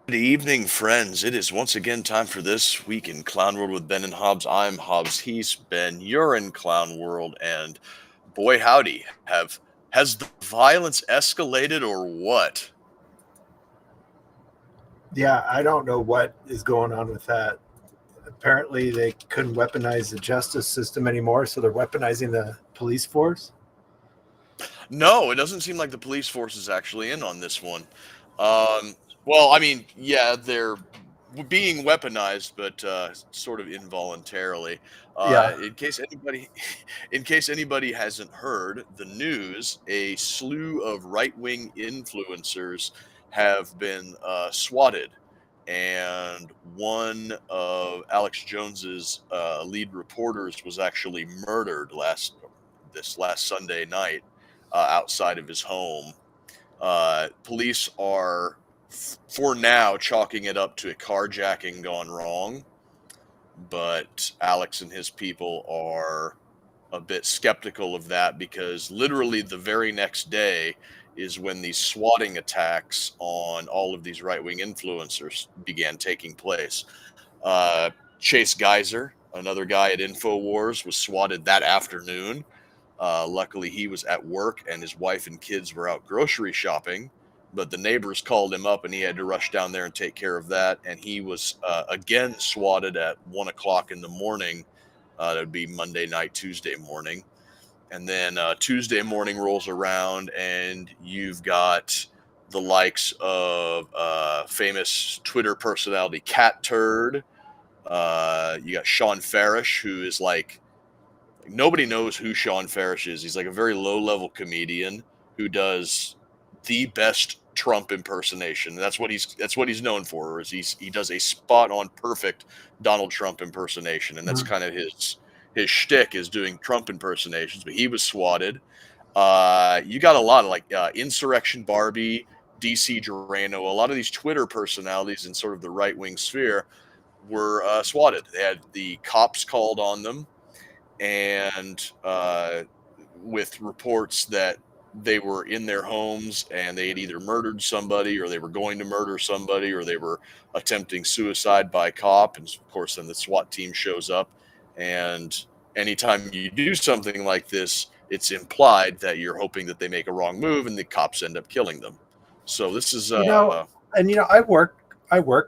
Good evening, friends. It is once again time for This Week in Clown World with Ben and Hobbs. I'm Hobbs. He's Ben. You're in Clown World, and boy, howdy, has the violence escalated or what? Yeah, I don't know what is going on with that. Apparently, they couldn't weaponize the justice system anymore, so they're weaponizing the police force. No, it doesn't seem like the police force is actually in on this one. Um, well, I mean, yeah, they're being weaponized, but sort of involuntarily. Yeah, In case anybody hasn't heard the news, a slew of right-wing influencers have been swatted, and one of Alex Jones's lead reporters was actually murdered this last Sunday night outside of his home. Police are, for now, chalking it up to a carjacking gone wrong, but Alex and his people are a bit skeptical of that because literally the very next day is when these swatting attacks on all of these right-wing influencers began taking place. Uh, Chase Geyser, another guy at InfoWars, was swatted that afternoon. Luckily, he was at work and his wife and kids were out grocery shopping. But the neighbors called him up and he had to rush down there and take care of that. And he was again swatted at 1 o'clock in the morning. That would be Monday night, Tuesday morning. And then Tuesday morning rolls around and you've got the likes of famous Twitter personality Cat Turd. You got Sean Farish, who is like nobody knows who Sean Farish is. He's like a very low level comedian who does the best Trump impersonation. That's what he's known for. Is he does a spot on perfect Donald Trump impersonation, and that's Mhm. kind of his shtick is doing Trump impersonations. But he was swatted. You got a lot of like Insurrection Barbie, DC Durano, a lot of these Twitter personalities in sort of the right wing sphere were swatted. They had the cops called on them and with reports that they were in their homes and they had either murdered somebody or they were going to murder somebody or they were attempting suicide by cop. And of course, then the SWAT team shows up. And anytime you do something like this, it's implied that you're hoping that they make a wrong move and the cops end up killing them. So this is you know, and I work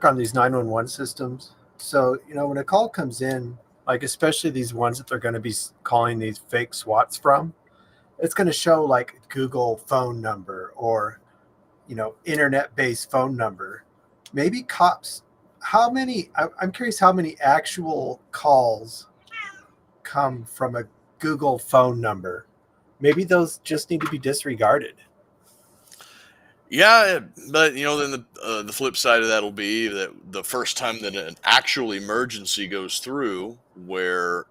on these 911 systems. So when a call comes in, like especially these ones that they're going to be calling these fake SWATs from, it's going to show like Google phone number or internet-based phone number. Maybe cops. How many? I'm curious how many actual calls come from a Google phone number. Maybe those just need to be disregarded. Yeah, but then the flip side of that will be that the first time that an actual emergency goes through, where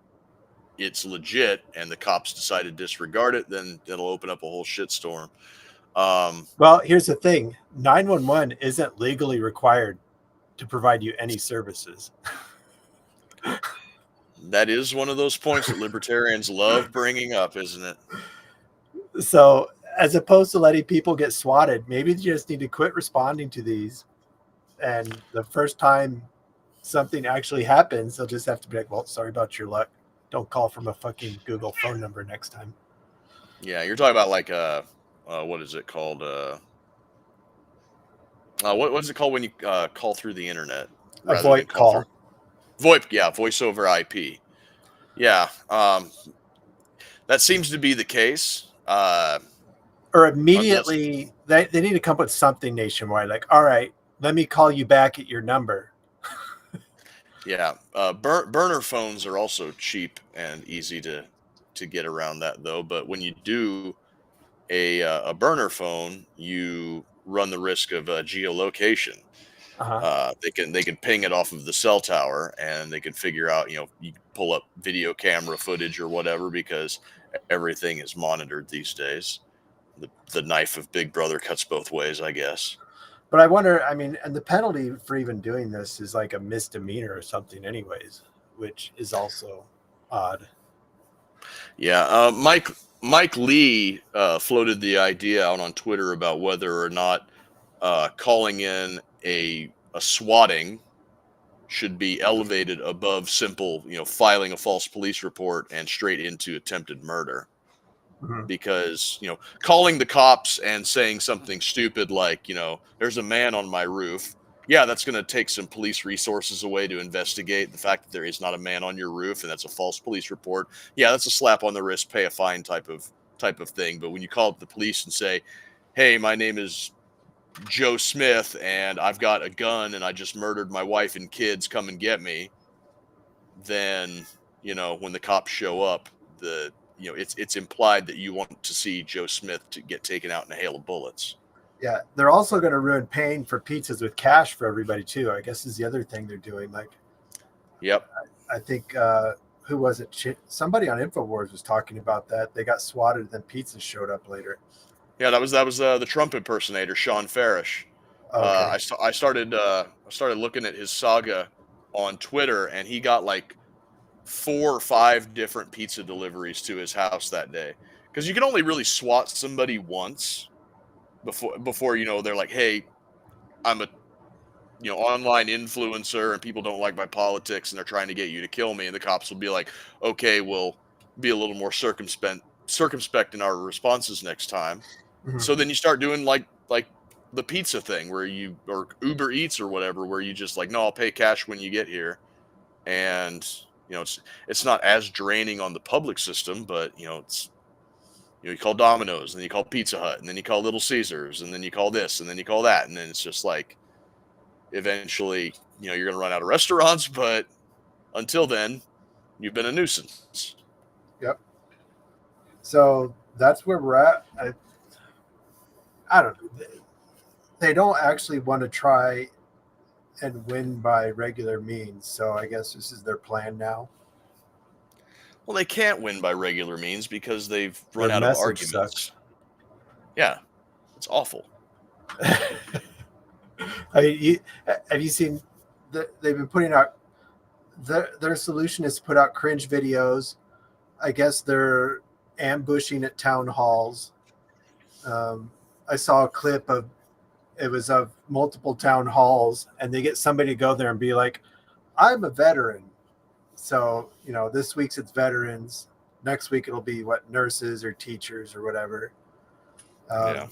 it's legit, and the cops decide to disregard it, then it'll open up a whole shitstorm. Um, Well, here's the thing: 911 isn't legally required to provide you any services. that is one of those points that libertarians love bringing up, isn't it? So, as opposed to letting people get swatted, maybe you just need to quit responding to these. And the first time something actually happens, they'll just have to be like, "Well, sorry about your luck. Don't call from a fucking Google phone number next time." Yeah, you're talking about like what is it called? What is it called when you call through the internet A rather than VoIP call through call. VoIP? Yeah, voice over IP. Yeah, that seems to be the case. Or Unless immediately, they need to come up with something nationwide. Like, all right, let me call you back at your number. Yeah, burner phones are also cheap and easy to get around that though. But when you do a burner phone, you run the risk of geolocation. Uh-huh. They can ping it off of the cell tower, and they can figure out you can pull up video camera footage or whatever because everything is monitored these days. The knife of Big Brother cuts both ways, I guess. But I wonder, I mean, and the penalty for even doing this is like a misdemeanor or something, anyways, which is also odd. Yeah, Mike Lee floated the idea out on Twitter about whether or not calling in a swatting should be elevated above simple, filing a false police report and straight into attempted murder. Mhm. Because, calling the cops and saying something stupid like, there's a man on my roof. Yeah, that's going to take some police resources away to investigate the fact that there is not a man on your roof, and that's a false police report. Yeah, that's a slap on the wrist, pay a fine type of thing. But when you call up the police and say, "Hey, my name is Joe Smith, and I've got a gun, and I just murdered my wife and kids. Come and get me," then when the cops show up, it's implied that you want to see Joe Smith to get taken out in a hail of bullets. Yeah, they're also going to ruin paying for pizzas with cash for everybody too. I guess is the other thing they're doing. Like, Yep. I think who was it? Somebody on Infowars was talking about that. They got swatted, then pizzas showed up later. Yeah, that was the Trump impersonator, Sean Farish. Okay. I started looking at his saga on Twitter, and he got like 4 or 5 different pizza deliveries to his house that day. Because you can only really swat somebody once before they're like, "Hey, I'm a online influencer, and people don't like my politics, and they're trying to get you to kill me." And the cops will be like, "Okay, we'll be a little more circumspect in our responses next time." Mhm. So then you start doing like the pizza thing or Uber Eats or whatever, where you just like, "No, I'll pay cash when you get here." And it's not as draining on the public system, but it's you call Domino's, and then you call Pizza Hut, and then you call Little Caesars, and then you call this, and then you call that, and then it's just like eventually you're going to run out of restaurants, but until then you've been a nuisance. Yep. So that's where we're at. I don't know. They don't actually want to try and win by regular means. So I guess this is their plan now. Well, they can't win by regular means because they've Their run out of message sucks. arguments. Yeah, it's awful. I mean, have you seen? They've been putting out their solution is to put out cringe videos. I guess they're ambushing at town halls. I saw a clip of it was of multiple town halls, and they get somebody to go there and be like, "I'm a veteran." So this week's it's veterans. Next week it'll be nurses or teachers or whatever. Yeah.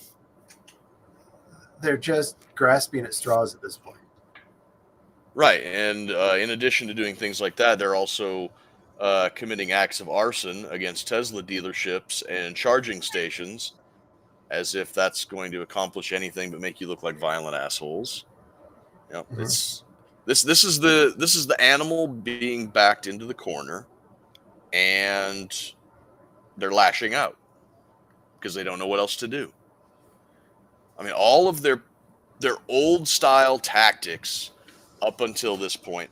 They're just grasping at straws at this point. Right, and in addition to doing things like that, they're also committing acts of arson against Tesla dealerships and charging stations, as if that's going to accomplish anything but make you look like violent assholes. Mhm. It's this is the animal being backed into the corner, and they're lashing out because they don't know what else to do. I mean, all of their old style tactics up until this point,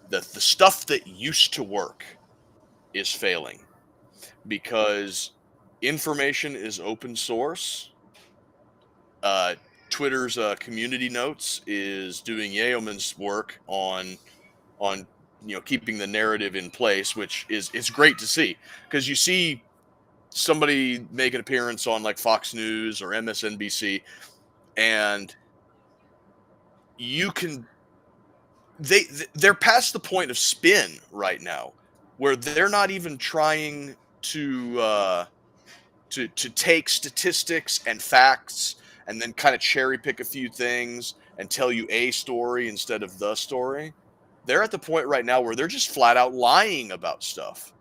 the stuff that used to work is failing because information is open source. Uh, Twitter's community notes is doing yeoman's work on keeping the narrative in place, which is it's great to see because you see somebody make an appearance on like Fox News or MSNBC, and you can they're past the point of spin right now, where they're not even trying to take statistics and facts and then kind of cherry pick a few things and tell you a story instead of the story. They're at the point right now where they're just flat out lying about stuff.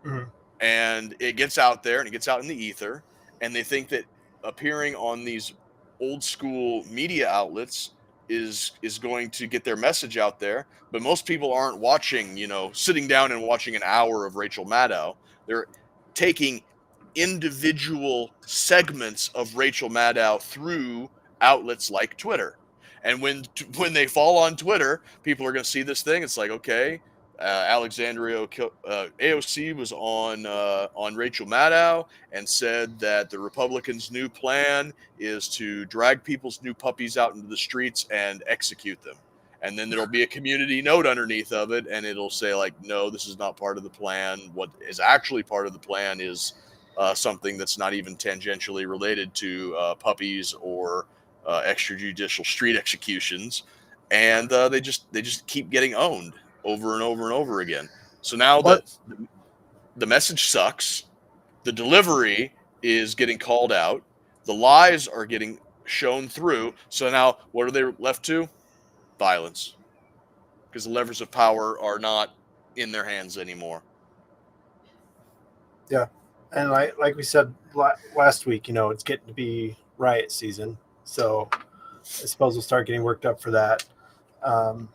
Mhm. And it gets out there and it gets out in the ether, and they think that appearing on these old school media outlets is going to get their message out there. But most people aren't watching, sitting down and watching an hour of Rachel Maddow. They're taking individual segments of Rachel Maddow through outlets like Twitter. And when they fall on Twitter, people are going to see this thing. It's like, okay, Alexandria AOC was on Rachel Maddow and said that the Republicans' new plan is to drag people's new puppies out into the streets and execute them. And then there'll be a community note underneath of it, and it'll say like, no, this is not part of the plan. What is actually part of the plan is something that's not even tangentially related to puppies or extrajudicial street executions. and they just keep getting owned over and over and over again. So now What? the message sucks, the delivery is getting called out, the lies are getting shown through. So now what are they left to? Violence, because the levers of power are not in their hands anymore. Yeah, and like we said last week, it's getting to be riot season, so I suppose we'll start getting worked up for that. Um,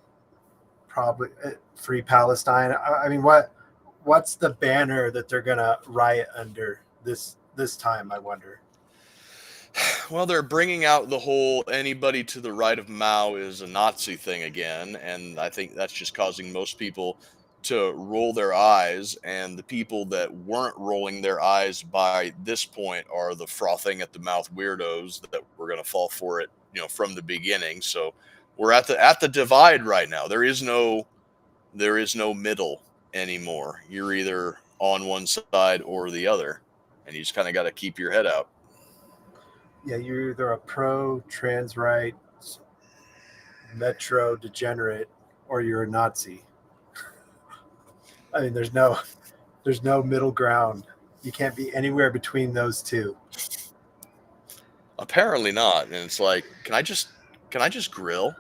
Probably free Palestine. I mean, what's the banner that they're gonna riot under this time? I wonder. Well, they're bringing out the whole anybody to the right of Mao is a Nazi thing again, and I think that's just causing most people to roll their eyes. And the people that weren't rolling their eyes by this point are the frothing at the mouth weirdos that were going to fall for it, from the beginning. So we're at the divide right now. There is no middle anymore. You're either on one side or the other, and you just kind of got to keep your head out. Yeah, you're either a pro trans right, metro degenerate, or you're a Nazi. I mean, there's no middle ground. You can't be anywhere between those two. Apparently not. And it's like, can I just grill?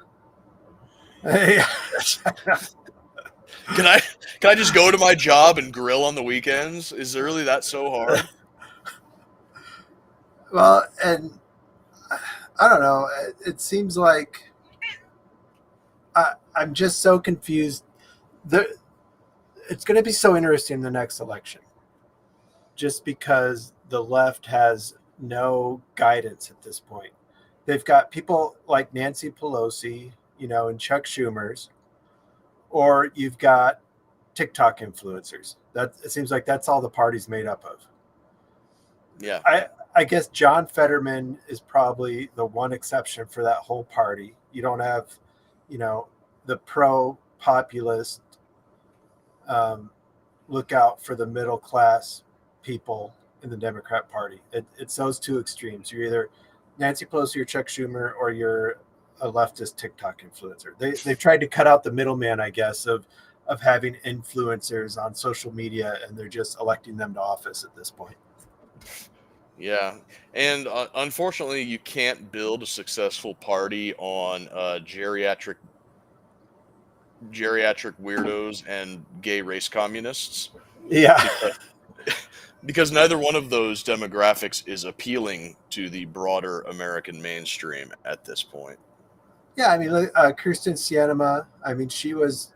Hey, Can I just go to my job and grill on the weekends? Is it really that so hard? well, and I don't know. It seems like I'm just so confused. It's going to be so interesting in the next election, just because the left has no guidance at this point. They've got people like Nancy Pelosi, and Chuck Schumer's, or you've got TikTok influencers. That it seems like that's all the party's made up of. Yeah. I guess John Fetterman is probably the one exception for that whole party. You don't have, the pro populist look out for the middle class people in the Democrat Party. It's those two extremes. You're either Nancy Pelosi or Chuck Schumer, or you're a leftist TikTok influencer. They've tried to cut out the middleman, I guess, of having influencers on social media, and they're just electing them to office at this point. Yeah. And unfortunately, you can't build a successful party on geriatric weirdos and gay race communists, Yeah. because, because neither one of those demographics is appealing to the broader American mainstream at this point. Yeah, I mean, Kirsten Sinema. I mean, she was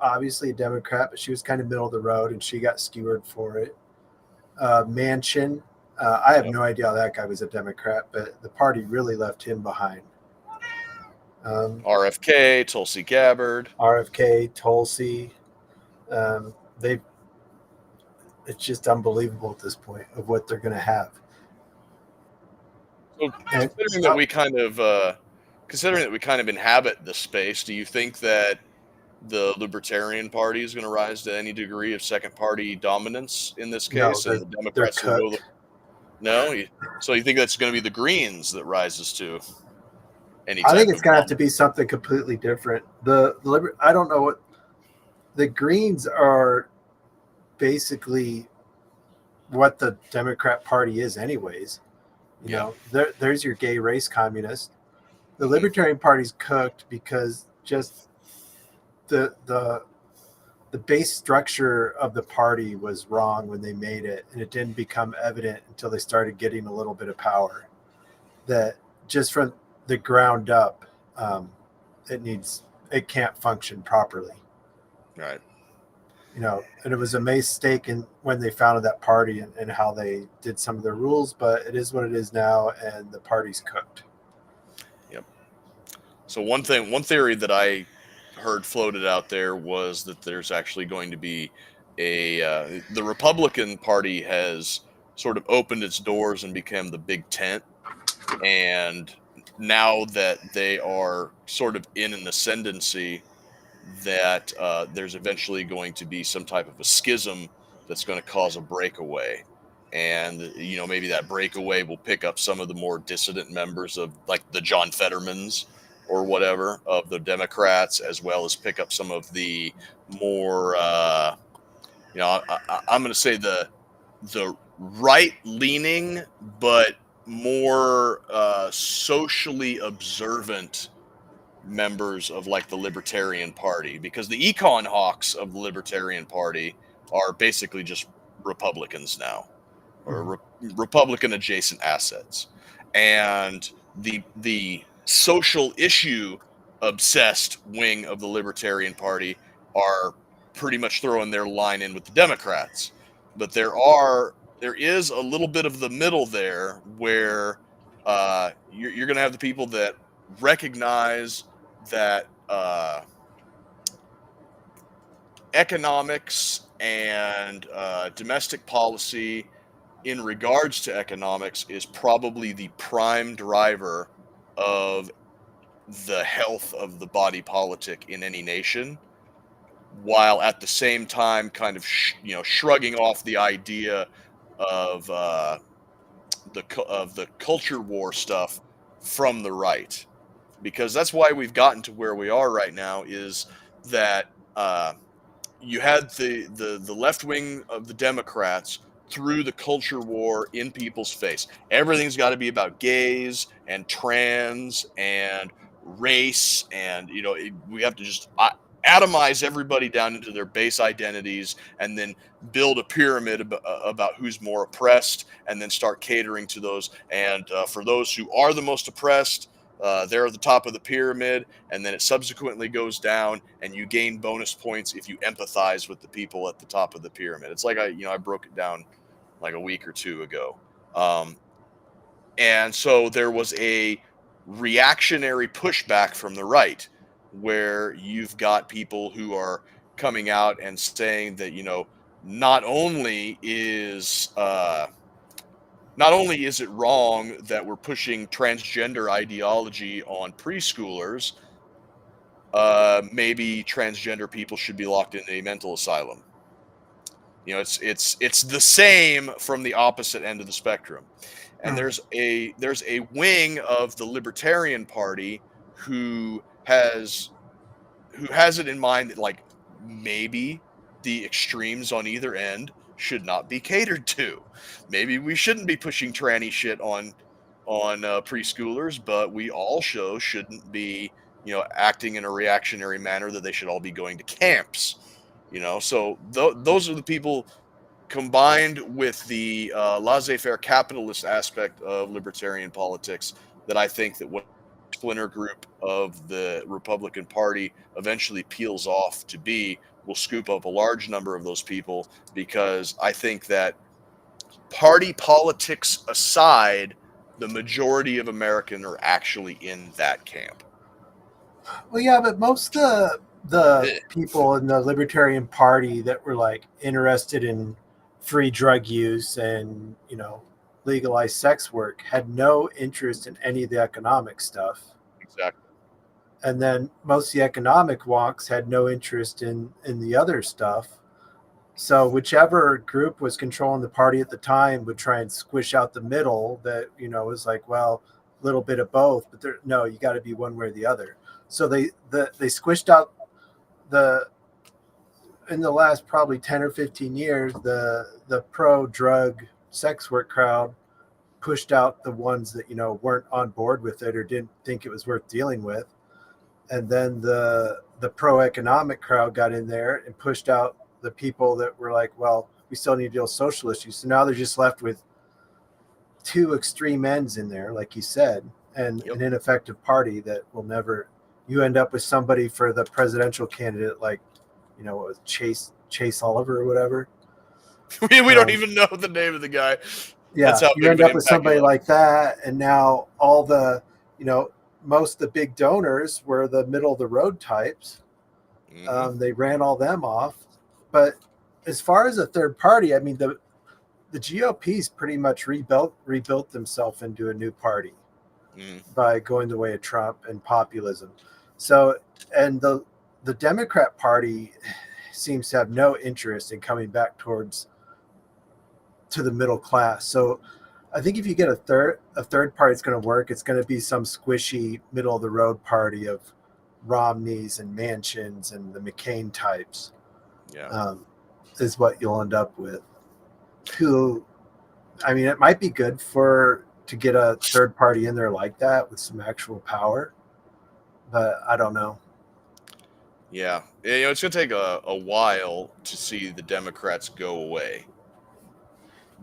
obviously a Democrat, but she was kind of middle of the road, and she got skewered for it. Manchin. I have Yep. no idea how that guy was a Democrat, but the party really left him behind. RFK, Tulsi Gabbard. RFK, Tulsi. They It's just unbelievable at this point of what they're going to have. So And considering that we kind of inhabit this space, do you think that the Libertarian Party is going to rise to any degree of second party dominance in this no, case, and the they're Democrats will go? cooked. No, so you think that's going to be the Greens that rises to any I think type it's of going to have to dominance? be something completely different. I don't know what the Greens are, basically what the Democrat Party is, anyways. Yeah. There's your gay race communist. The Mhm. Libertarian Party's cooked because just the base structure of the party was wrong when they made it, and it didn't become evident until they started getting a little bit of power. That just from the ground up, it can't function properly. Right. And it was a mistake when they founded that party, and how they did some of their rules, but it is what it is now, and the party's cooked. Yep. So one theory that I heard floated out there was that there's actually going to be the Republican Party has sort of opened its doors and become the big tent, and now that they are sort of in an ascendancy, that there's eventually going to be some type of a schism that's going to cause a breakaway. And maybe that breakaway will pick up some of the more dissident members of, like, the John Fettermans or whatever of the Democrats, as well as pick up some of the more, I'm going to say the right leaning, but more socially observant members of like the Libertarian Party, because the econ hawks of the Libertarian Party are basically just Republicans now, or Mhm. Republican adjacent assets, and the social issue obsessed wing of the Libertarian Party are pretty much throwing their line in with the Democrats. But there is a little bit of the middle there where you're going to have the people that recognize that economics and domestic policy in regards to economics is probably the prime driver of the health of the body politic in any nation, while at the same time kind of shrugging off the idea of the culture war stuff from the right, because that's why we've gotten to where we are right now, is that you had the left wing of the Democrats threw the culture war in people's face. Everything's got to be about gays and trans and race, and we have to just atomize everybody down into their base identities, and then build a pyramid about who's more oppressed, and then start catering to those. And for those who are the most oppressed, they're at the top of the pyramid, and then it subsequently goes down, and you gain bonus points if you empathize with the people at the top of the pyramid. It's like I broke it down like a week or two ago, and so there was a reactionary pushback from the right, where you've got people who are coming out and saying that not only is not only is it wrong that we're pushing transgender ideology on preschoolers, maybe transgender people should be locked in a mental asylum. It's the same from the opposite end of the spectrum. And Mm. there's a wing of the Libertarian Party who has it in mind that, like, maybe the extremes on either end should not be catered to. Maybe we shouldn't be pushing tranny shit on preschoolers, but we also shouldn't be, acting in a reactionary manner that they should all be going to camps. So those are the people, combined with the laissez-faire capitalist aspect of libertarian politics, that I think that what splinter group of the Republican Party eventually peels off to be will scoop up a large number of those people, because I think that, party politics aside, the majority of Americans are actually in that camp. Well, yeah, but most of the people in the Libertarian Party that were like interested in free drug use and legalized sex work had no interest in any of the economic stuff. Exactly. And then most of the economic wonks had no interest in the other stuff. So whichever group was controlling the party at the time would try and squish out the middle that was like, well, a little bit of both, but no, you got to be one way or the other. So they squished out the in the last probably 10 or 15 years, the pro drug sex work crowd pushed out the ones that weren't on board with it or didn't think it was worth dealing with. And then the pro economic crowd got in there and pushed out the people that were like, well, we still need to deal with social issues. So now they're just left with two extreme ends in there, like you said, and Yep. an ineffective party that will never. You end up with somebody for the presidential candidate like, what was Chase Oliver or whatever. We don't even know the name of the guy. That's Yeah, how you big of end an up with impact he somebody left. like that, and now all the, most of the big donors were the middle of the road types. Mm-hmm. They ran all them off. But as far as a third party, I mean, the GOP's pretty much rebuilt themselves into a new party Mm. by going the way of Trump and populism. So, and the Democrat Party seems to have no interest in coming back to the middle class. So I think if you get a third party that's going to work, it's going to be some squishy middle of the road party of Romneys and Mansions and the McCain types. Yeah. Is what you'll end up with. Who, I mean, it might be good to get a third party in there like that with some actual power, but I don't know. Yeah. It's going to take a while to see the Democrats go away.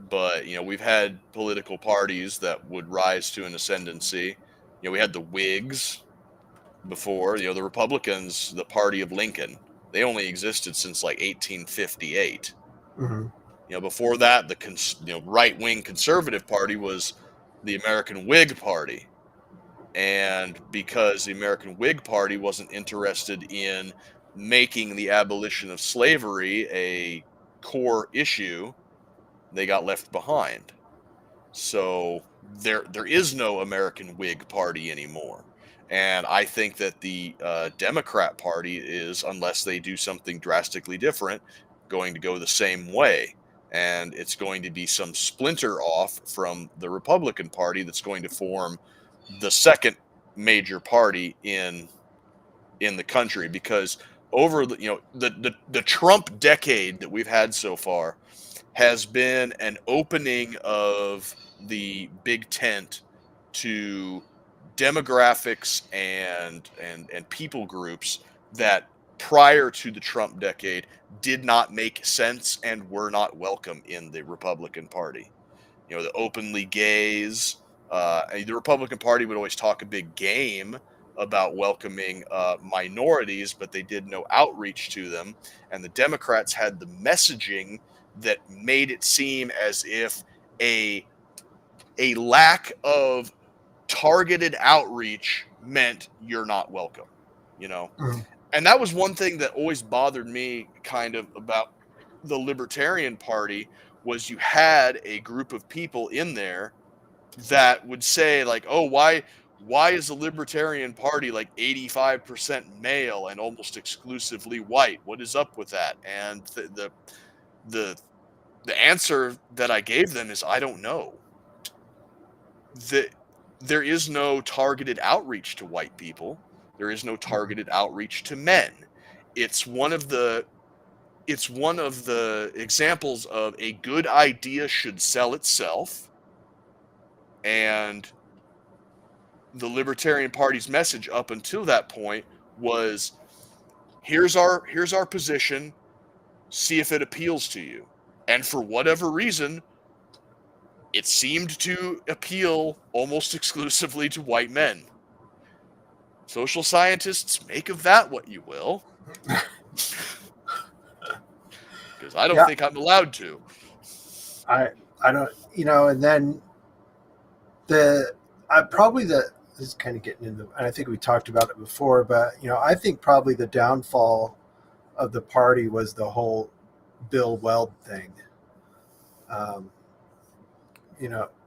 But, we've had political parties that would rise to an ascendancy. We had the Whigs before, the Republicans, the party of Lincoln. They only existed since like 1858. Mm-hmm. Before that, the right-wing conservative party was the American Whig Party. And because the American Whig Party wasn't interested in making the abolition of slavery a core issue, they got left behind. So there is no American Whig Party anymore. And I think that the Democrat Party is, unless they do something drastically different, going to go the same way. And it's going to be some splinter off from the Republican Party that's going to form the second major party in the country, because over the Trump decade that we've had so far has been an opening of the big tent to demographics and people groups that prior to the Trump decade did not make sense and were not welcome in the Republican Party. The openly gays. The Republican Party would always talk a big game about welcoming minorities, but they did no outreach to them. And the Democrats had the messaging that made it seem as if a lack of targeted outreach meant you're not welcome. Mm-hmm. And that was one thing that always bothered me kind of about the Libertarian Party, was you had a group of people in there that would say like, oh, why is the Libertarian Party like 85% male and almost exclusively white? What is up with that? And the answer that I gave them is, I don't know. There is no targeted outreach to white people. There is no targeted outreach to men. It's one of the examples of a good idea should sell itself. And the Libertarian Party's message up until that point was, here's our position, see if it appeals to you. And for whatever reason, it seemed to appeal almost exclusively to white men. Social scientists, make of that what you will. Because I don't think I'm allowed to. I don't, and then this is kind of getting into, and I think we talked about it before, but I think probably the downfall of the party was the whole Bill Weld thing.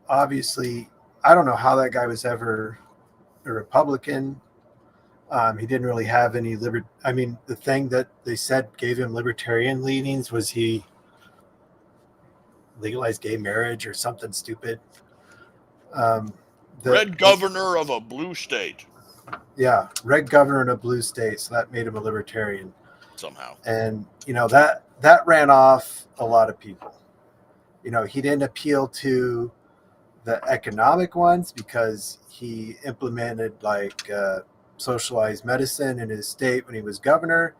Obviously, I don't know how that guy was ever a Republican. He didn't really have any the thing that they said gave him libertarian leanings was he legalized gay marriage or something stupid. Red governor of a blue state. Yeah, red governor in a blue state, so that made him a libertarian somehow. And that ran off a lot of people. He didn't appeal to the economic ones because he implemented socialized medicine in his state when he was governor,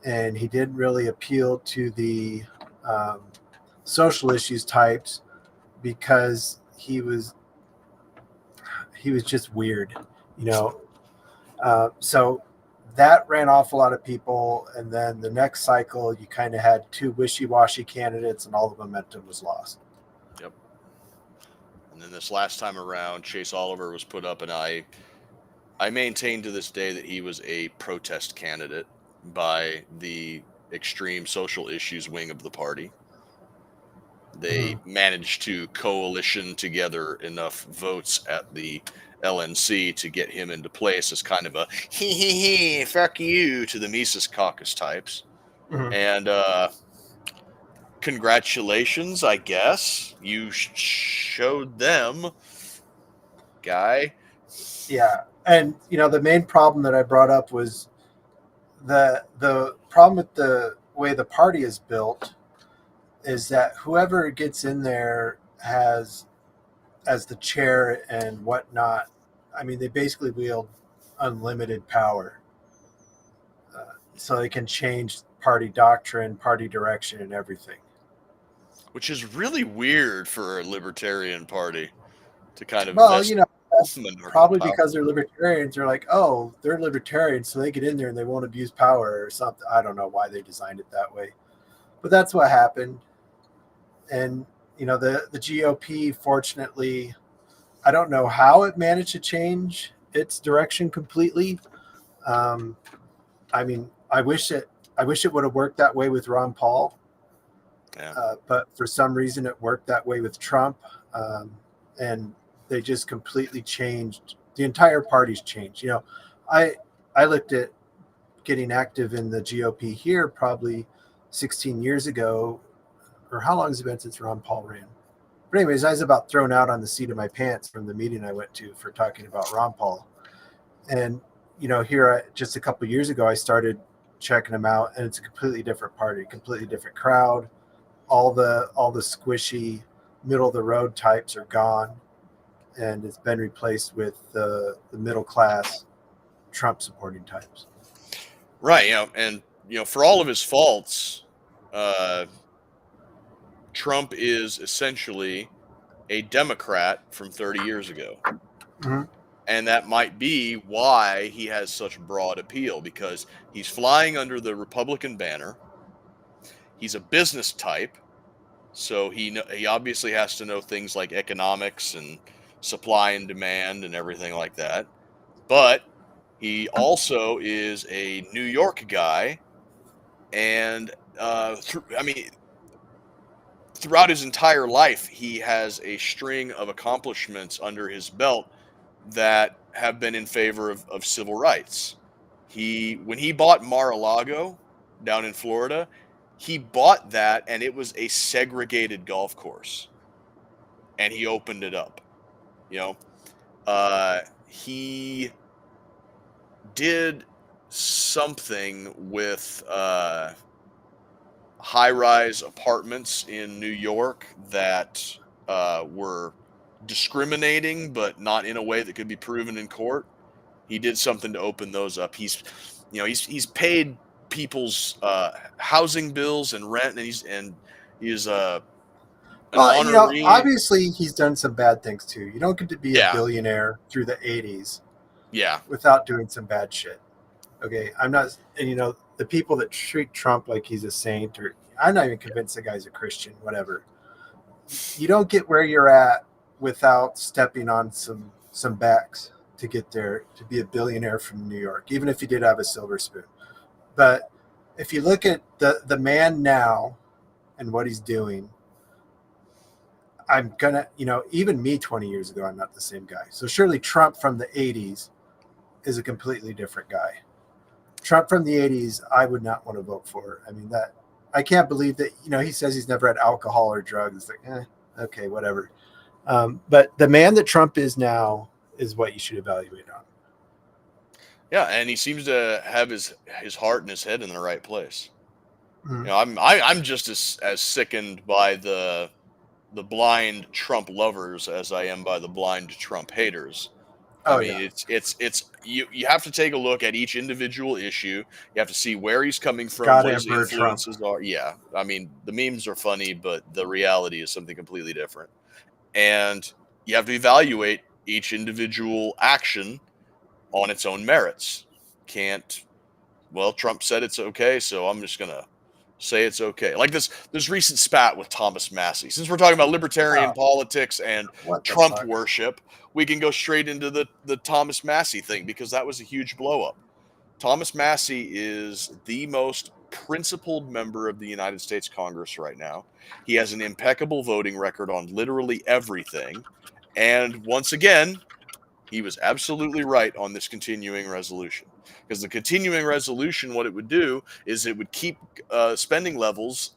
and he didn't really appeal to the social issues types because he was just weird, so that ran off a lot of people. And then the next cycle, you kind of had two wishy-washy candidates, and all the momentum was lost. Yep. And then this last time around, Chase Oliver was put up, and I maintain to this day that he was a protest candidate by the extreme social issues wing of the party. They managed to coalition together enough votes at the LNC to get him into place as kind of a fuck you to the Mises caucus types. And congratulations, I guess. You showed them, guy. Yeah, and the main problem that I brought up was the problem with the way the party is built is that whoever gets in there has as the chair and whatnot. I mean, they basically wield unlimited power, so they can change party doctrine, party direction, and everything. Which is really weird for a libertarian party to kind of Well, vest that's ultimate probably power. because they're libertarians. They're like, oh, they're libertarians, so they get in there and they won't abuse power or something. I don't know why they designed it that way, but that's what happened. And the GOP, fortunately, I don't know how it managed to change its direction completely. Um, I mean, I wish it would have worked that way with Ron Paul, Yeah. but for some reason it worked that way with Trump, and they just completely changed. The entire party's changed. I I looked at getting active in the GOP here probably 16 years ago, or how long has it been since Ron Paul ran? But anyways, I was about thrown out on the seat of my pants from the meeting I went to for talking about Ron Paul. And just a couple of years ago, I started checking them out, and it's a completely different party, completely different crowd. All the squishy middle of the road types are gone, and it's been replaced with the middle class Trump supporting types. Right. And for all of his faults, uh, Trump is essentially a Democrat from 30 years ago. Mm-hmm. And that might be why he has such broad appeal, because he's flying under the Republican banner. He's a business type, so he obviously has to know things like economics and supply and demand and everything like that. But he also is a New York guy, and I mean, throughout his entire life, he has a string of accomplishments under his belt that have been in favor of civil rights. When he bought Mar-a-Lago down in Florida, he bought that and it was a segregated golf course, and he opened it up. You know, he did something with high-rise apartments in New York that were discriminating, but not in a way that could be proven in court. He did something to open those up. He's paid people's housing bills and rent, and he's an Well, honoree. obviously he's done some bad things too. You don't get to be a Yeah, billionaire through the '80s yeah, without doing some bad shit. Okay, I'm not, and the people that treat Trump like he's a saint, or I'm not even convinced the guy's a Christian. Whatever. You don't get where you're at without stepping on some backs to get there to be a billionaire from New York, even if you did have a silver spoon. But if you look at the man now and what he's doing, I'm gonna, even me 20 years ago, I'm not the same guy. So surely Trump from the '80s is a completely different guy. Trump from the '80s, I would not want to vote for. I mean, that I can't believe that he says he's never had alcohol or drugs. It's like, okay, whatever. But the man that Trump is now is what you should evaluate on. yeah, and he seems to have his heart and his head in the right place. Mhm. I'm just as sickened by the blind Trump lovers as I am by the blind Trump haters. I Oh mean, yeah, it's you have to take a look at each individual issue. You have to see where he's coming from, God what his Emperor Trump. influences are. Yeah, I mean, the memes are funny, but the reality is something completely different. And you have to evaluate each individual action on its own merits. Can't Well, Trump said it's okay, so I'm just gonna say it's okay. Like this recent spat with Thomas Massey. Since we're talking about libertarian Oh, politics and what the Trump fuck? worship, we can go straight into the Thomas Massey thing, because that was a huge blow up. Thomas Massey is the most principled member of the United States Congress right now. He has an impeccable voting record on literally everything. And once again, he was absolutely right on this continuing resolution. Because the continuing resolution, what it would do is it would keep spending levels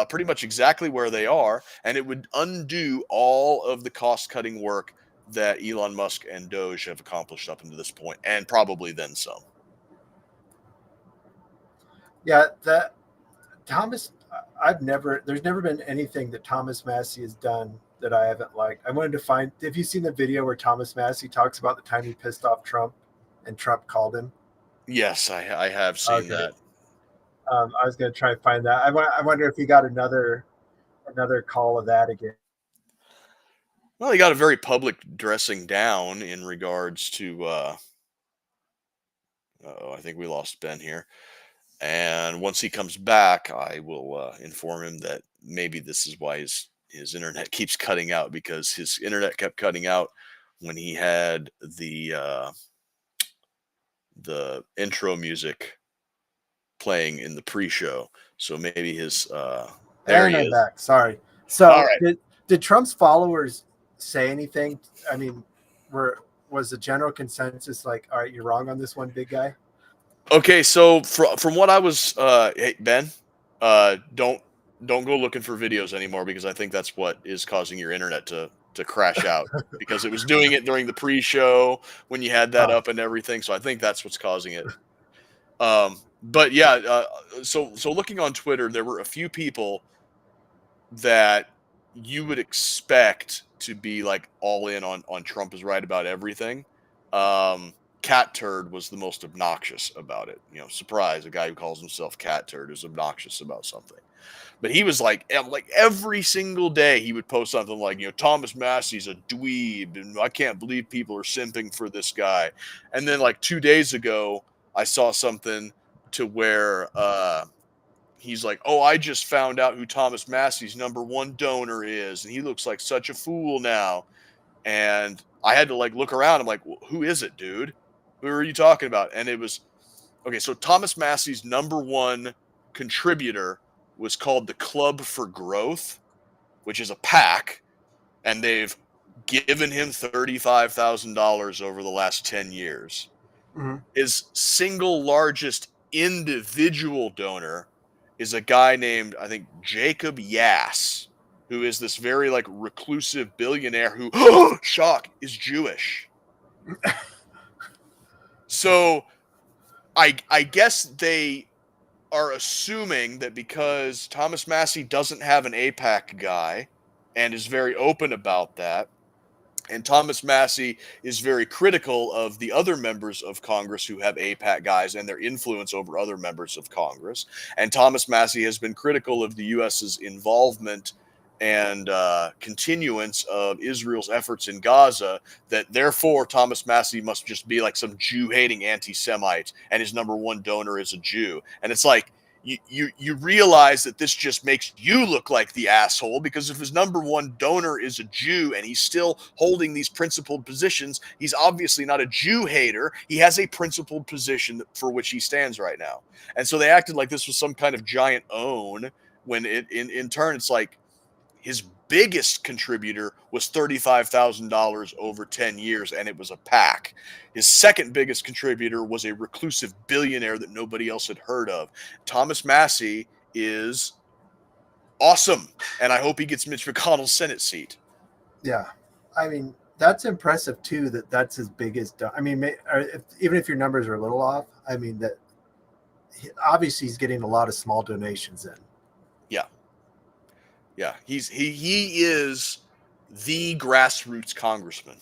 pretty much exactly where they are, and it would undo all of the cost-cutting work that Elon Musk and Doge have accomplished up until this point, and probably then some. Yeah, that Thomas. There's never been anything that Thomas Massey has done that I haven't liked. I wanted to find. Have you seen the video where Thomas Massey talks about the time he pissed off Trump, and Trump called him? Yes, I have seen Okay. that. I was going to try and find that. I wonder if he got another call of that again. Well, he got a very public dressing down in regards to, I think we lost Ben here. And once he comes back, I will inform him that maybe this is why his internet keeps cutting out, because his internet kept cutting out when he had the intro music playing in the pre-show. So maybe his there And he I'm is. back. Sorry. All So right. did Trump's followers say anything? I mean, was the general consensus like, all right, you're wrong on this one, big guy? Okay, so from what I was, hey Ben, don't go looking for videos anymore, because I think that's what is causing your internet to crash out, because it was doing it during the pre-show when you had that Oh, up and everything. So I think that's what's causing it. But yeah, so looking on Twitter, there were a few people that you would expect to be like all in on Trump is right about everything. Cat Turd was the most obnoxious about it. You know, surprise, a guy who calls himself Cat Turd is obnoxious about something. But he was like every single day he would post something like, Thomas Massey's a dweeb, and I can't believe people are simping for this guy. And then like 2 days ago, I saw something to where he's like, "Oh, I just found out who Thomas Massey's #1 donor is, and he looks like such a fool now." And I had to like look around. I'm like, "Who is it, dude? Who are you talking about?" And it was okay. So Thomas Massey's #1 contributor was called the Club for Growth, which is a PAC, and they've given him $35,000 over the last 10 years. mhm. His single largest individual donor is a guy named, I think, Jacob Yass, who is this very like reclusive billionaire who, shock, is Jewish. So I guess they are assuming that because Thomas Massey doesn't have an APAC guy and is very open about that, and Thomas Massey is very critical of the other members of Congress who have APAC guys and their influence over other members of Congress. And Thomas Massey has been critical of the U.S.'s involvement and continuance of Israel's efforts in Gaza, that therefore Thomas Massey must just be like some Jew-hating anti-Semite, and his #1 donor is a Jew. And it's like, you realize that this just makes you look like the asshole, because if his #1 donor is a Jew and he's still holding these principled positions, he's obviously not a Jew hater. He has a principled position for which he stands right now. And so they acted like this was some kind of giant own, when in turn it's like his biggest contributor was $35,000 over 10 years, and it was a PAC. His second biggest contributor was a reclusive billionaire that nobody else had heard of. Thomas Massey is awesome, and I hope he gets Mitch McConnell's Senate seat. Yeah. I mean, that's impressive too. That's his biggest. I mean, even if your numbers are a little off, I mean that obviously he's getting a lot of small donations in. Yeah. Yeah, he is the grassroots congressman.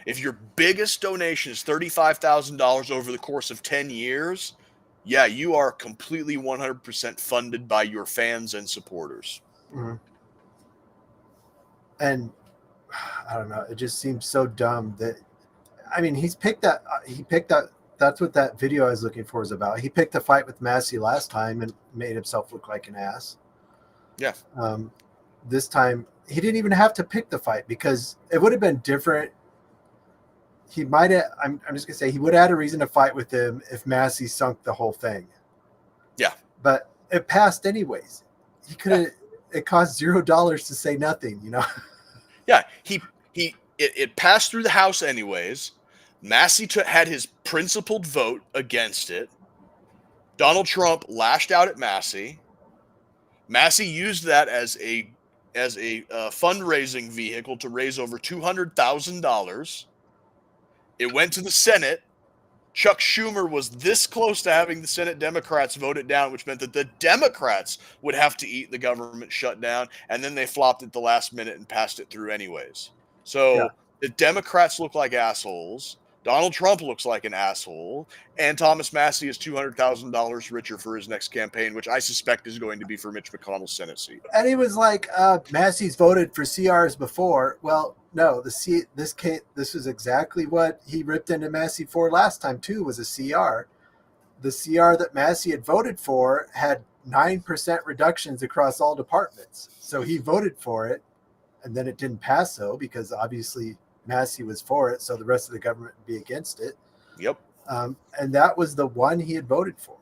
If your biggest donation is $35,000 over the course of 10 years, yeah, you are completely 100% funded by your fans and supporters. Mm-hmm. And I don't know, it just seems so dumb that, I mean, he picked that. That's what that video I was looking for is about. He picked a fight with Massey last time and made himself look like an ass. Yeah. This time he didn't even have to pick the fight, because it would have been different. He might have. I'm just gonna say he would have had a reason to fight with him if Massey sunk the whole thing. Yeah. But it passed anyways. He could have. Yeah. It cost $0 to say nothing. Yeah. It passed through the House anyways. Massey had his principled vote against it. Donald Trump lashed out at Massey. Massey used that as a fundraising vehicle to raise over $200,000. It went to the Senate. Chuck Schumer was this close to having the Senate Democrats vote it down, which meant that the Democrats would have to eat the government shutdown, and then they flopped at the last minute and passed it through anyways. Yeah. So the Democrats look like assholes. Donald Trump looks like an asshole, and Thomas Massey is $200,000 richer for his next campaign, which I suspect is going to be for Mitch McConnell's Senate seat. And he was like, Massey's voted for CRs before. Well, no, this is exactly what he ripped into Massey for last time too, was a CR. The CR that Massey had voted for had 9% reductions across all departments. So he voted for it, and then it didn't pass because obviously Massey was for it, so the rest of the government would be against it. Yep. And that was the one he had voted for.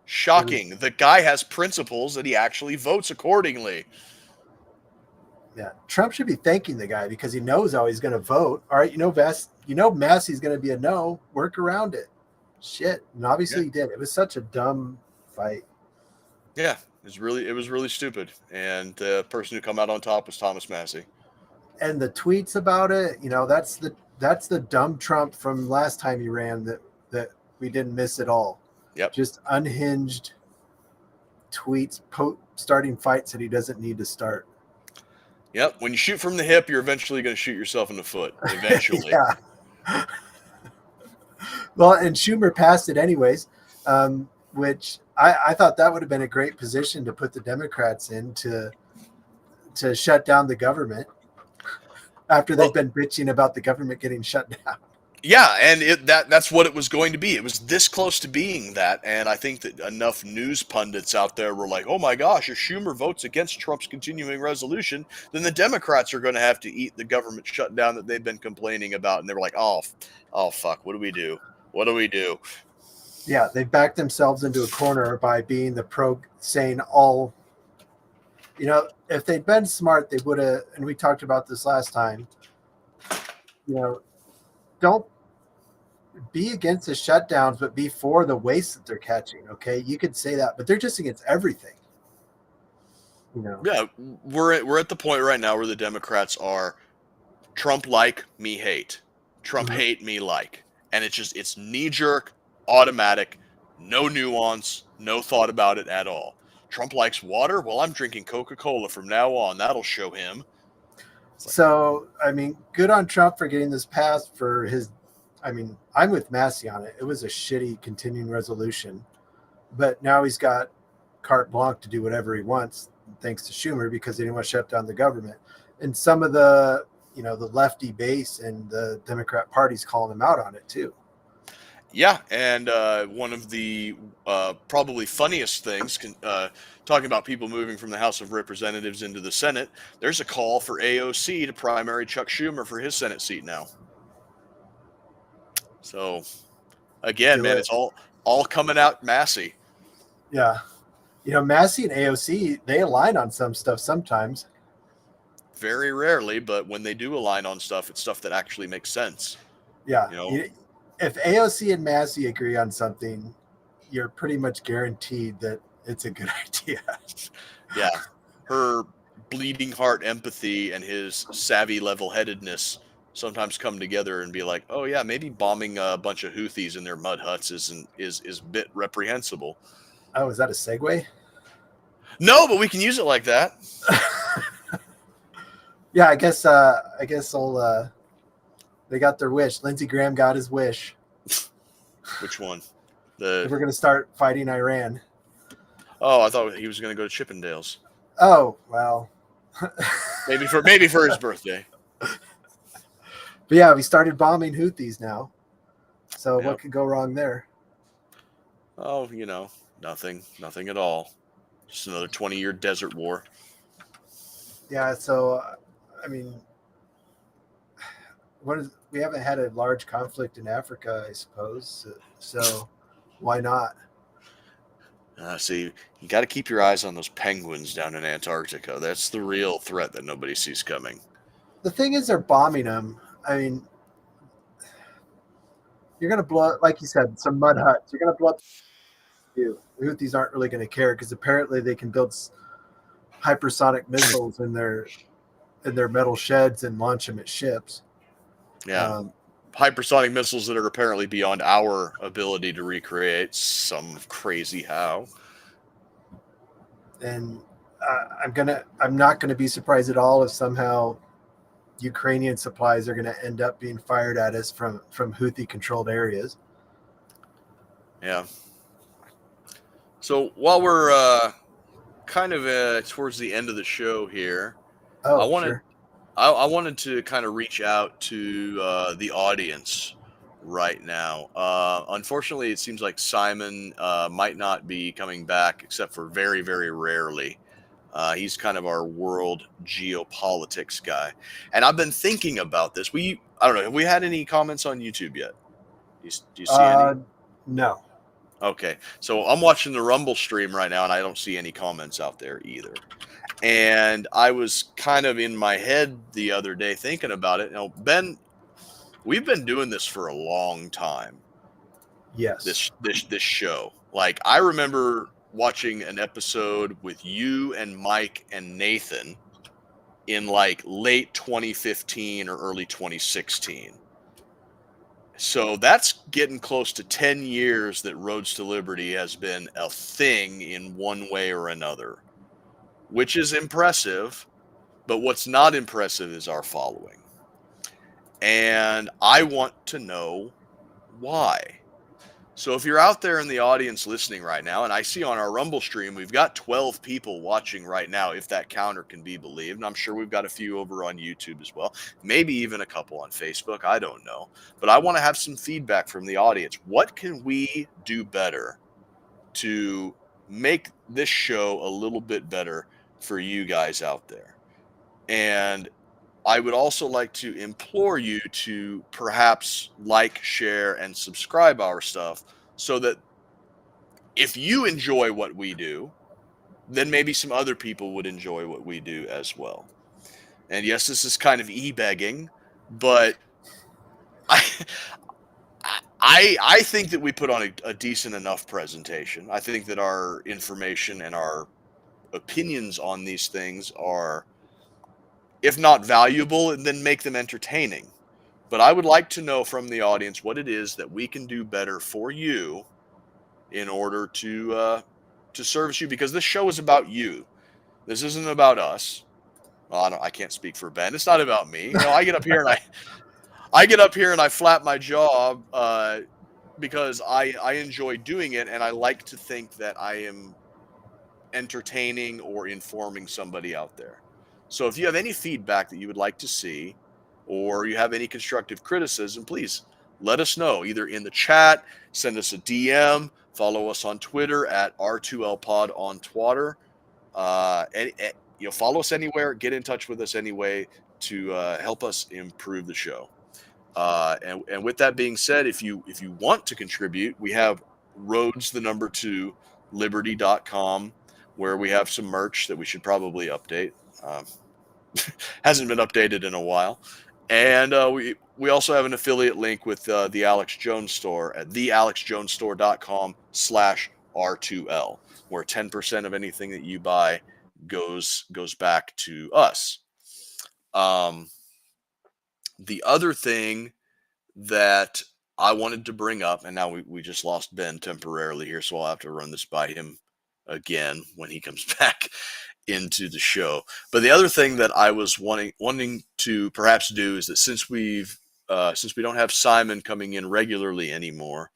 Shocking. The guy has principles that he actually votes accordingly. Yeah, Trump should be thanking the guy because he knows how he's going to vote. All right, Massey's going to be a no. Work around it. Shit, and obviously he did. It was such a dumb fight. Yeah, it was really stupid. And the person who come out on top was Thomas Massey. And the tweets about it, that's the dumb Trump from last time he ran that we didn't miss at all. Yep. Just unhinged tweets, starting fights that he doesn't need to start. Yep. When you shoot from the hip, you're eventually going to shoot yourself in the foot. Eventually. Yeah. Well, and Schumer passed it anyways, which I thought that would have been a great position to put the Democrats in to shut down the government after they've been bitching about the government getting shut down. Yeah, and that's what it was going to be. It was this close to being that, and I think that enough news pundits out there were like, oh my gosh, if Schumer votes against Trump's continuing resolution, then the Democrats are going to have to eat the government shutdown that they've been complaining about. And they were like, oh fuck, what do we do? What do we do? Yeah, they backed themselves into a corner by being saying all, if they'd been smart, they would have, and we talked about this last time, don't be against the shutdowns, but be for the waste that they're catching. Okay, you could say that, but they're just against everything. Yeah, we're at the point right now where the Democrats are Trump like, me hate, Trump hate, me like, and it's knee jerk, automatic, no nuance, no thought about it at all. Trump likes water. Well, I'm drinking Coca-Cola from now on. That'll show him. So, I mean, good on Trump for getting this passed for his. I mean, I'm with Massey on it. It was a shitty continuing resolution, but now he's got carte blanche to do whatever he wants, thanks to Schumer, because they didn't want to shut down the government. And some of the, the lefty base and the Democrat Party's calling him out on it too. Yeah, and one of the probably funniest things, talking about people moving from the House of Representatives into the Senate, there's a call for AOC to primary Chuck Schumer for his Senate seat now. So, again, man, it's all coming out Massey. Yeah. Massey and AOC, they align on some stuff sometimes. Very rarely, but when they do align on stuff, it's stuff that actually makes sense. Yeah. If AOC and Massey agree on something, you're pretty much guaranteed that it's a good idea. Yeah. Her bleeding heart empathy and his savvy level-headedness sometimes come together and be like, oh yeah, maybe bombing a bunch of Houthis in their mud huts is a bit reprehensible. Oh, is that a segue? No, but we can use it like that. Yeah, I guess I'll they got their wish. Lindsey Graham got his wish. Which one? We're going to start fighting Iran. Oh, I thought he was going to go to Chippendales. Oh, well. maybe for his birthday. But yeah, we started bombing Houthis now. So What could go wrong there? Oh, nothing at all. Just another 20-year desert war. Yeah, so I mean, we haven't had a large conflict in Africa, I suppose. So why not? See, you got to keep your eyes on those penguins down in Antarctica. That's the real threat that nobody sees coming. The thing is, they're bombing them. I mean, you're going to blow, like you said, some mud huts. You're going to blow up do. The Houthis aren't really going to care because apparently they can build hypersonic missiles in their metal sheds and launch them at ships. Yeah. Hypersonic missiles that are apparently beyond our ability to recreate some crazy how. And I'm not gonna be surprised at all if somehow Ukrainian supplies are going to end up being fired at us from Houthi controlled areas. Yeah. So while we're kind of towards the end of the show here, I Oh, wanted sure. I wanted to kind of reach out to the audience right now. Unfortunately, it seems like Simon might not be coming back except for very, very rarely. He's kind of our world geopolitics guy. And I've been thinking about this. I don't know, have we had any comments on YouTube yet? Do you see any? No. Okay. So I'm watching the Rumble stream right now, and I don't see any comments out there either. And I was kind of in my head the other day thinking about it. You know, Ben, we've been doing this for a long time. Yes. This show. Like, I remember watching an episode with you and Mike and Nathan in like late 2015 or early 2016. So that's getting close to 10 years that Roads to Liberty has been a thing in one way or another, which is impressive. But what's not impressive is our following. And I want to know why. So if you're out there in the audience listening right now, and I see on our Rumble stream, we've got 12 people watching right now, if that counter can be believed. And I'm sure we've got a few over on YouTube as well, maybe even a couple on Facebook. I don't know. But I want to have some feedback from the audience. What can we do better to make this show a little bit better for you guys out there? And I would also like to implore you to perhaps like, share, and subscribe our stuff so that if you enjoy what we do, then maybe some other people would enjoy what we do as well. And yes, this is kind of e-begging, but I think that we put on a decent enough presentation. I think that our information and our opinions on these things are, if not valuable, then make them entertaining. But I would like to know from the audience what it is that we can do better for you in order to service you, because this show is about you. This isn't about us. Well, I can't speak for Ben. It's not about me. You know, I get up here and I flap my jaw because I enjoy doing it, and I like to think that I am entertaining or informing somebody out there. So if you have any feedback that you would like to see, or you have any constructive criticism, please let us know, either in the chat, send us a DM, follow us on Twitter at R2LPod on Twitter. Follow us anywhere, get in touch with us anyway to help us improve the show. And with that being said, if you want to contribute, we have roads2 liberty.com, where we have some merch that we should probably update. Hasn't been updated in a while. And we also have an affiliate link with the Alex Jones store at thealexjonesstore.com/R2L, where 10% of anything that you buy goes back to us. The other thing that I wanted to bring up, and now we just lost Ben temporarily here, so I'll have to run this by him again when he comes back into the show. But the other thing that I was wanting to perhaps do is that since we don't have Simon coming in regularly anymore,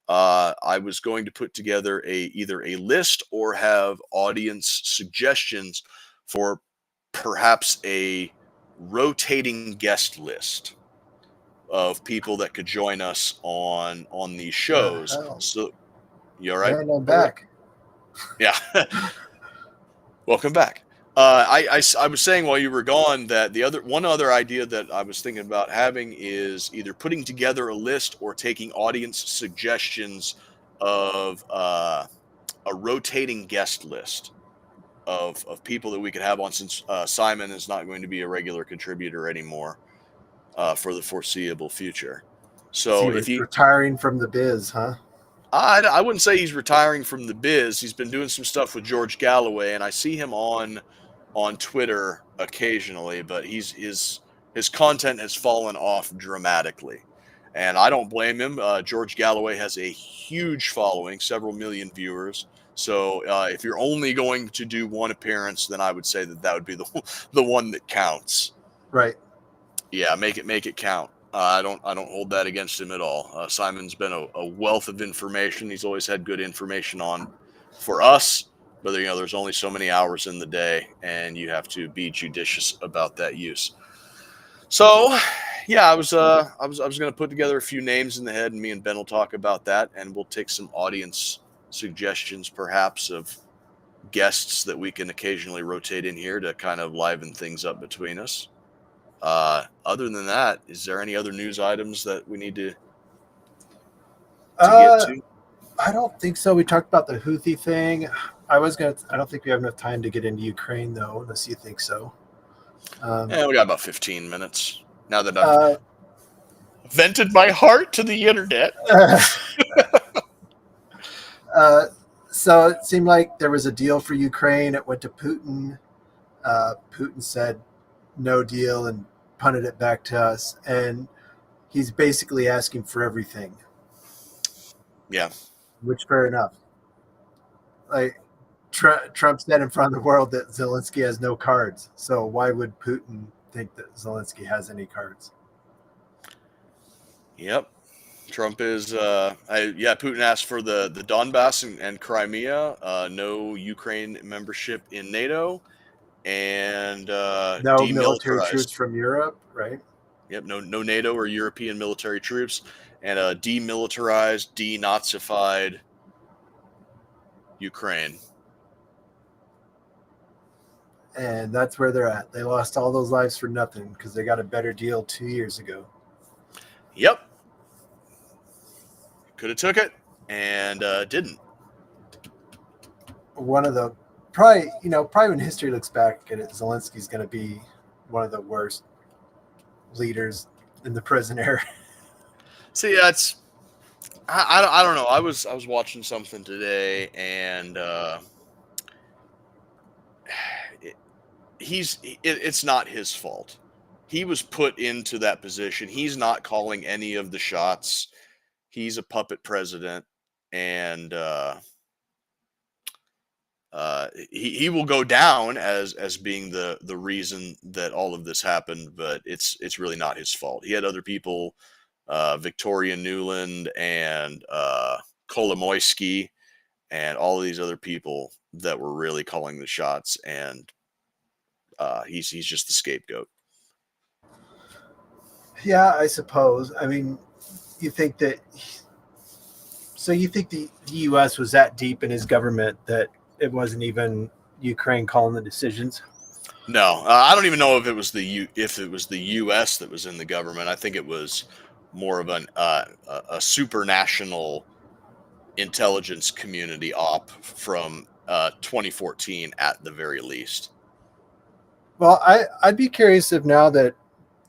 I was going to put together either a list or have audience suggestions for perhaps a rotating guest list of people that could join us on these shows. So you all right? And I'm back. Yeah. Welcome back. I was saying while you were gone that one other idea that I was thinking about having is either putting together a list or taking audience suggestions of a rotating guest list of people that we could have on, since Simon is not going to be a regular contributor anymore for the foreseeable future. So if he retiring from the biz, huh? I wouldn't say he's retiring from the biz. He's been doing some stuff with George Galloway, and I see him on Twitter occasionally, but his content has fallen off dramatically, and I don't blame him. George Galloway has a huge following, several million viewers. So if you're only going to do one appearance, then I would say that would be the one that counts. Right. Yeah, make it count. I don't hold that against him at all. Simon's been a wealth of information. He's always had good information on for us, but there's only so many hours in the day, and you have to be judicious about that use. So, yeah, I was going to put together a few names in the head, and me and Ben will talk about that, and we'll take some audience suggestions, perhaps, of guests that we can occasionally rotate in here to kind of liven things up between us. Other than that, is there any other news items that we need to get to? I don't think so. We talked about the Houthi thing. I don't think we have enough time to get into Ukraine though, unless you think so. We got about 15 minutes now that I've vented my heart to the internet. So it seemed like there was a deal for Ukraine. It went to Putin. Putin said no deal and punted it back to us. And he's basically asking for everything. Yeah. Which, fair enough. Like Trump said in front of the world that Zelensky has no cards. So why would Putin think that Zelensky has any cards? Yep. Trump is, Putin asked for the Donbass and Crimea, no Ukraine membership in NATO, and no military troops from Europe, right? Yep, no NATO or European military troops, and demilitarized, denazified Ukraine. And that's where they're at. They lost all those lives for nothing because they got a better deal 2 years ago. Yep. Could have took it and didn't. One of the probably when history looks back at it, Zelensky's going to be one of the worst leaders in the prison era. See, that's I don't know. I was watching something today, and it's not his fault. He was put into that position. He's not calling any of the shots. He's a puppet president, and he will go down as being the reason that all of this happened. But it's really not his fault. He had other people, Victoria Nuland and Kolomoisky, and all of these other people that were really calling the shots, and he's just the scapegoat. Yeah, I suppose. I mean, you think the U.S. was that deep in his government that it wasn't even Ukraine calling the decisions? No, I don't even know if it was the U.S. that was in the government. I think it was more of a supranational intelligence community op from 2014 at the very least. Well, I'd be curious if now that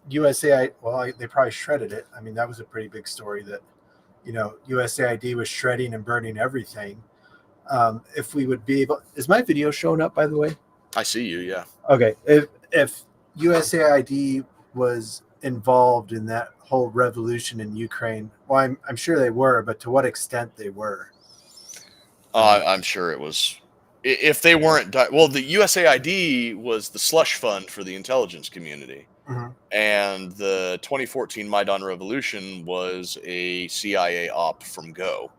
USAID, they probably shredded it. I mean, that was a pretty big story that, USAID was shredding and burning everything. If we would be able, is my video showing up, by the way? I see you. Yeah. Okay. If USAID was involved in that whole revolution in Ukraine, well, I'm sure they were, but to what extent they were? I'm sure it was. If they weren't, well, the USAID was the slush fund for the intelligence community. Mm-hmm. And the 2014 Maidan Revolution was a CIA op from Go.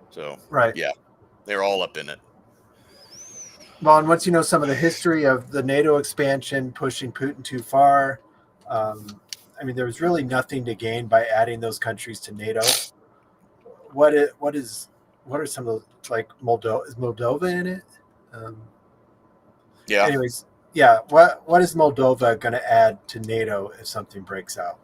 So, right. Yeah, they're all up in it. Well, and once you know some of the history of the NATO expansion pushing Putin too far, I mean, there was really nothing to gain by adding those countries to NATO. What are some of those, like Moldova? Is Moldova in it? Yeah. Anyways, yeah. What is Moldova going to add to NATO if something breaks out?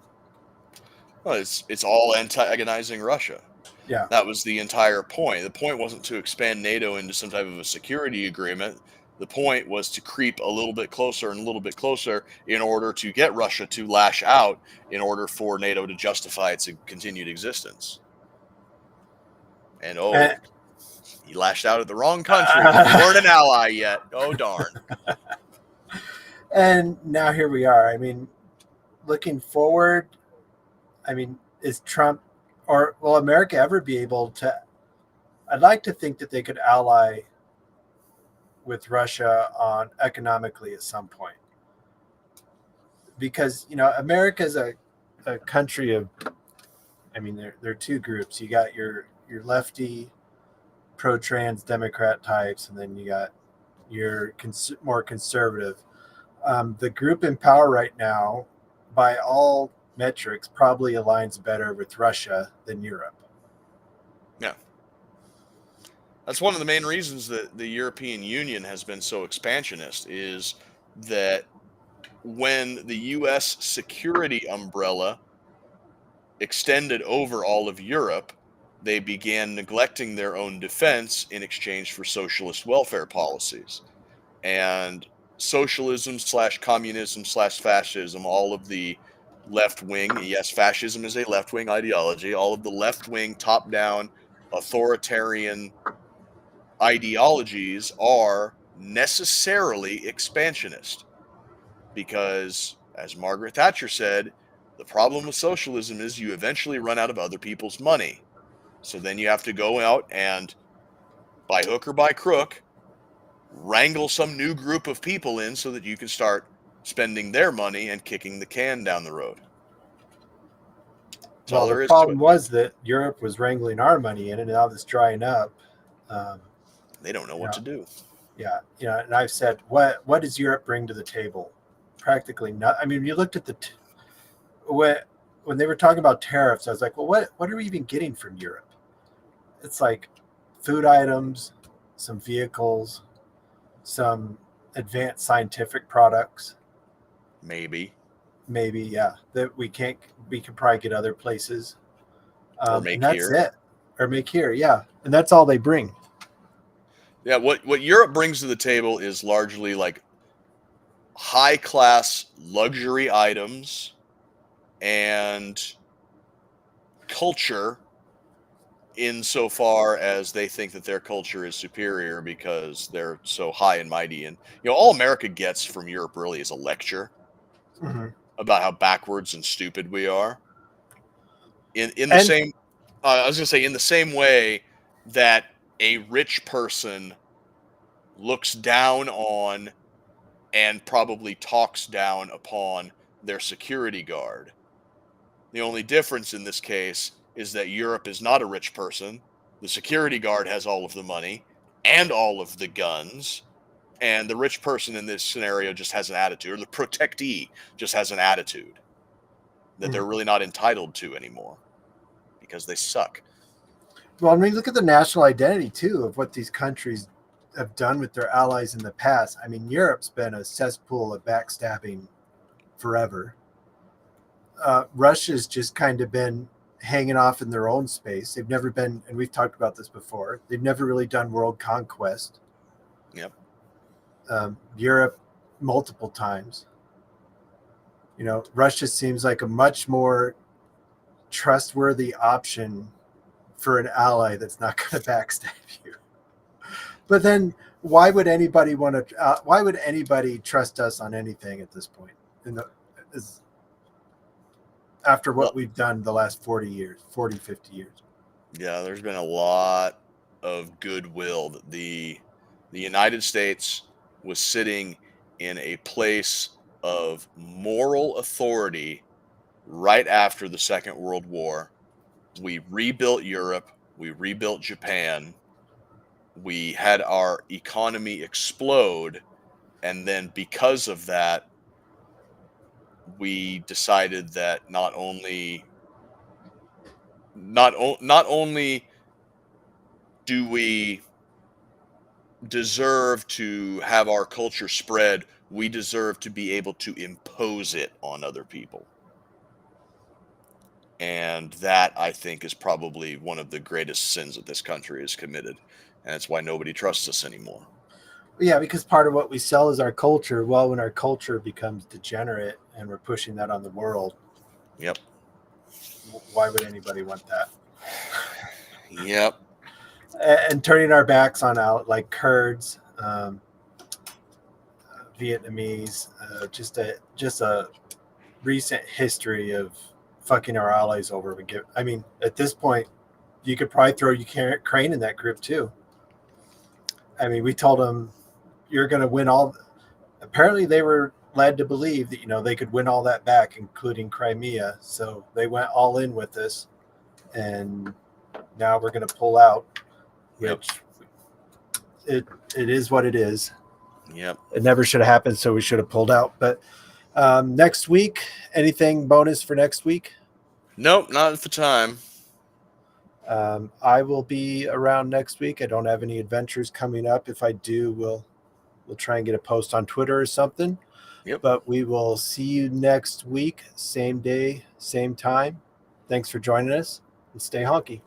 Well, it's all antagonizing Russia. Yeah. That was the entire point. The point wasn't to expand NATO into some type of a security agreement. The point was to creep a little bit closer and a little bit closer in order to get Russia to lash out in order for NATO to justify its continued existence. And And, he lashed out at the wrong country. We weren't an ally yet. Oh, darn. and now here we are. I mean, looking forward, I mean, is Trump or will America ever be able to? I'd like to think that they could ally with Russia on economically at some point, because America is a country of. I mean, there are two groups. You got your lefty, pro-trans Democrat types, and then you got your more conservative. The group in power right now, by all metrics, probably aligns better with Russia than Europe. Yeah. That's one of the main reasons that the European Union has been so expansionist, is that when the U.S. security umbrella extended over all of Europe, they began neglecting their own defense in exchange for socialist welfare policies. And socialism slash communism slash fascism, all of the left wing, yes, fascism is a left wing ideology, all of the left wing, top down, authoritarian ideologies are necessarily expansionist. Because, as Margaret Thatcher said, the problem with socialism is you eventually run out of other people's money. So then you have to go out and, by hook or by crook, wrangle some new group of people in so that you can start spending their money and kicking the can down the road. That's all Well, the there is to problem it. was that Europe was wrangling our money in, and now it's drying up. Um, They don't know you what know, to do. yeah, and I've said, what does Europe bring to the table? Practically not. I mean, you looked at when they were talking about tariffs, I was like, well, what are we even getting from Europe? It's like food items, some vehicles, some advanced scientific products, Maybe. maybe, yeah, that we could probably get other places, Or and make that's here. it, or make here, yeah, and that's all they bring. Yeah, what Europe brings to the table is largely like high class luxury items and culture, insofar as they think that their culture is superior because they're so high and mighty. And all America gets from Europe really is a lecture Mhm. about how backwards and stupid we are. In the And same, I was gonna say, in the same way that a rich person looks down on and probably talks down upon their security guard. The only difference in this case is that Europe is not a rich person. The security guard has all of the money and all of the guns. And the rich person in this scenario just has an attitude, or the protectee just has an attitude that they're Mhm. really not entitled to anymore because they suck. Well, I mean, look at the national identity too of what these countries have done with their allies in the past. I mean, Europe's been a cesspool of backstabbing forever. Russia's just kind of been hanging off in their own space. They've never been, and we've talked about this before, they've never really done world conquest. Yep. Europe, multiple times. Russia seems like a much more trustworthy option for an ally that's not going to backstab you. But then, why would anybody want to? Why would anybody trust us on anything at this point? Is, after what Well, we've done the last 40 years, 40, 50 years. yeah, there's been a lot of goodwill that the United States was sitting in a place of moral authority right after the Second World War. We rebuilt Europe, we rebuilt Japan, we had our economy explode, and then because of that, we decided that not only do we deserve to have our culture spread, we deserve to be able to impose it on other people. And that, I think, is probably one of the greatest sins that this country has committed. And it's why nobody trusts us anymore. Yeah, because part of what we sell is our culture. Well, when our culture becomes degenerate and we're pushing that on the world, Yep. why would anybody want that? Yep. and turning our backs on out like Kurds, Vietnamese, just a recent history of fucking our allies over. I mean, at this point, you could probably throw Ukraine in that group too. I mean, we told them you're going to win all. Apparently, they were led to believe that they could win all that back, including Crimea. So they went all in with this, and now we're going to pull out, which it is what it is. Yep. It never should have happened, so we should have pulled out. But next week, anything bonus for next week? Nope, not at the time. I will be around next week. I don't have any adventures coming up. If I do, we'll try and get a post on Twitter or something. Yep. But we will see you next week, same day, same time. Thanks for joining us, and stay honky.